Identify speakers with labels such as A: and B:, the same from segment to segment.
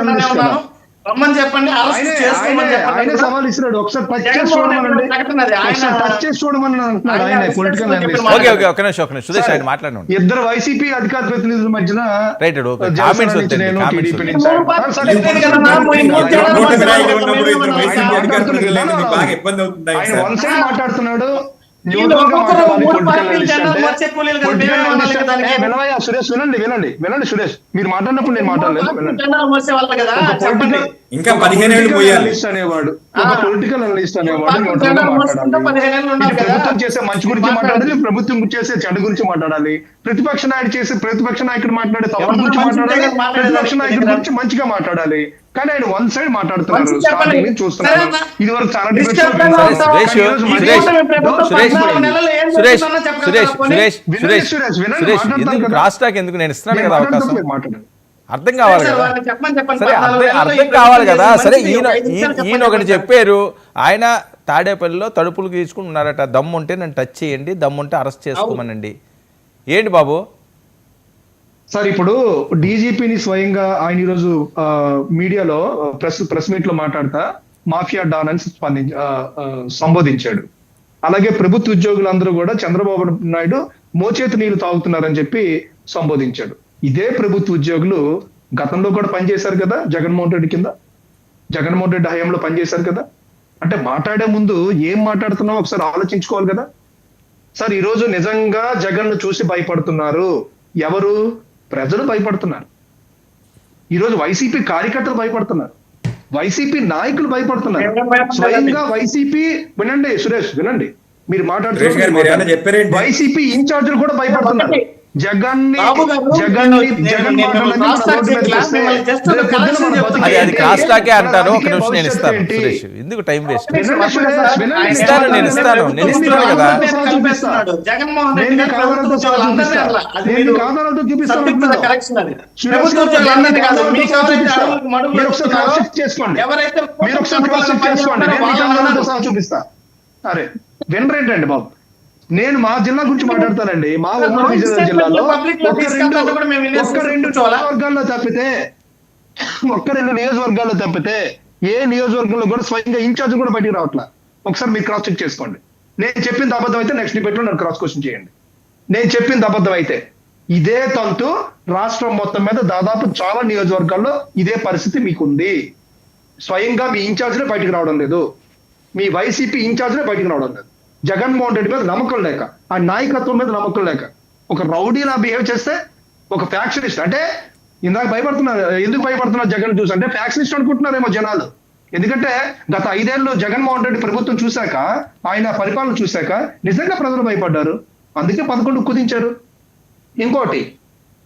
A: మాట్లాడుకుంటానే ఉన్నాను. రమ్మని చెప్పండి, అరెస్ట్ చేసుకోమని చెప్పండి.
B: ఆయన సవాల్ ఇస్తున్నాడు, ఒకసారి టచ్ చేసి చూడమనండి, ఒకసారి టచ్ చేసి చూడమని అంటున్నాడు ఆయన పొలిటికల్ అనలిస్ట్.
C: ఒక నిమిషం సురేష్ ఆయన మాట్లాడండి.
B: ఇద్దరు వైసీపీ అధికార ప్రతినిధుల మధ్యన ఆయన వన్ సైడ్ మాట్లాడుతున్నాడు. సురేష్ వినండి వినండి వినండి సురేష్, మీరు మాట్లాడినప్పుడు నేను మాట్లాడలేదు.
D: ఇంకా 15 ఏళ్ళు
B: అనేవాడు, పొలిటికల్ అనలిస్ట్ అనేవాడు ప్రభుత్వం చేసే మంచి గురించి మాట్లాడాలి, ప్రభుత్వం చేసే చెడు గురించి మాట్లాడాలి, ప్రతిపక్ష నాయకుడు చేసే ప్రతిపక్ష నాయకుడు మాట్లాడే తప్పు గురించి మాట్లాడాలి, ప్రతిపక్ష నాయకుడి గురించి మంచిగా మాట్లాడాలి. కానీ ఆయన వన్ సైడ్ మాట్లాడుతున్నారు. చూస్తున్నారు ఇది వరకు చాలా
C: క్రాస్ టాక్ ఎందుకు, నేను ఇస్తున్నాను కదా అవకాశం, అర్థం కావాలి కదా. సరే అర్థం కావాలి కదా. సరే ఈయన ఒకటి చెప్పారు, ఆయన తాడేపల్లిలో తలుపులు గీచుకుని ఉన్నారట, దమ్ముంటే నన్ను టచ్ చేయండి, దమ్ముంటే అరెస్ట్ చేసుకోమనండి. ఏంటి బాబు
B: సార్? ఇప్పుడు డీజీపీని స్వయంగా ఆయన ఈరోజు మీడియాలో ప్రెస్ మీట్ లో మాట్లాడతా మాఫియా డాన్ అని సంబోధించాడు. అలాగే ప్రభుత్వ ఉద్యోగులందరూ కూడా చంద్రబాబు నాయుడు మోచేతి నీళ్లు తాగుతున్నారని చెప్పి సంబోధించాడు. ఇదే ప్రభుత్వ ఉద్యోగులు గతంలో కూడా పనిచేశారు కదా, జగన్మోహన్ రెడ్డి కింద, జగన్మోహన్ రెడ్డి హయాంలో పనిచేశారు కదా. అంటే మాట్లాడే ముందు ఏం మాట్లాడుతున్నావు ఒకసారి ఆలోచించుకోవాలి కదా. సార్ ఈరోజు నిజంగా జగన్ చూసి భయపడుతున్నారు ఎవరు? ప్రజలు భయపడుతున్నారు. ఈరోజు వైసీపీ కార్యకర్తలు భయపడుతున్నారు, వైసీపీ నాయకులు భయపడుతున్నారు, స్వయంగా వైసీపీ వినండి సురేష్ వినండి, మీరు మాట్లాడుతున్నారు వైసీపీ ఇన్ఛార్జీలు కూడా భయపడుతున్నారు. జగన్
C: అది క్రాస్ టాకే అంటారు. ఒక నిమిషం నేను ఇస్తాను సురేష్, ఎందుకు టైం వేస్ట్? నేను ఇస్తాను కదా.
B: చూపిస్తా. అరే వినరేంటండి బాబు, నేను మా జిల్లా గురించి మాట్లాడతానండి. మా ఉమ్మడి విజయనగరం జిల్లాలో ఒక్క రెండు నియోజకవర్గాల్లో తప్పితే ఏ నియోజకవర్గంలో కూడా స్వయంగా ఇన్ఛార్జ్ కూడా బయటికి రావట్లా. ఒకసారి మీరు క్రాస్ చెక్ చేసుకోండి. నేను చెప్పింది అబద్ధం అయితే నెక్స్ట్ డిబేట్ లో నన్ను క్రాస్ క్వశ్చన్ చేయండి. నేను చెప్పింది అబద్ధం అయితే ఇదే తంతు రాష్ట్రం మొత్తం మీద దాదాపు చాలా నియోజకవర్గాల్లో ఇదే పరిస్థితి మీకుంది. స్వయంగా మీ ఇన్ఛార్జ్లే బయటికి రావడం లేదు, మీ వైసీపీ ఇన్ఛార్జ్లే బయటికి రావడం లేదు. జగన్మోహన్ రెడ్డి మీద నమ్మకం లేక, ఆ నాయకత్వం మీద నమ్మకం లేక, ఒక రౌడీలా బిహేవ్ చేస్తే, ఒక ఫ్యాక్షనిస్ట్ అంటే ఇందాక భయపడుతున్నారు. ఎందుకు భయపడుతున్నారు జగన్ చూసి అంటే ఫ్యాక్షనిస్ట్ అనుకుంటున్నారేమో జనాలు. ఎందుకంటే గత 5 ఏళ్ళు జగన్మోహన్ రెడ్డి ప్రభుత్వం చూశాక, ఆయన పరిపాలన చూశాక నిజంగా ప్రజలు భయపడ్డారు. అందుకే 11 కుదించారు. ఇంకోటి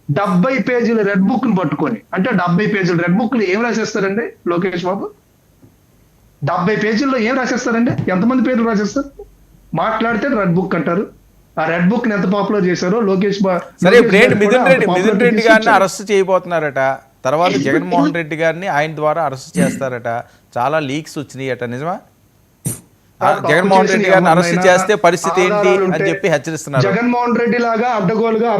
B: 70 పేజీల రెడ్ బుక్ ని పట్టుకొని, అంటే 70 పేజీల రెడ్ బుక్ ని ఏం రాసేస్తారండి లోకేష్ బాబు? 70 పేజీల్లో ఏం రాసేస్తారండి? ఎంతమంది పేర్లు రాసేస్తారు? మాట్లాడితే రెడ్ బుక్ అంటారు. ఆ రెడ్ బుక్ ని ఎంత పాపులర్ చేశారో లోకేష్
C: సరే మిథున్ రెడ్డి గారిని అరెస్ట్ చేయబోతున్నారట, తర్వాత జగన్మోహన్ రెడ్డి గారిని ఆయన ద్వారా అరెస్ట్ చేస్తారట, చాలా లీక్స్ వచ్చినాయి అట, నిజమా? జగన్మోహన్ రెడ్డి గారిని అరెస్ట్ చేస్తే పరిస్థితి ఏంటి అని చెప్పి హెచ్చరిస్తున్నారు.
B: జగన్మోహన్ రెడ్డి లాగా అడ్డగోలుగా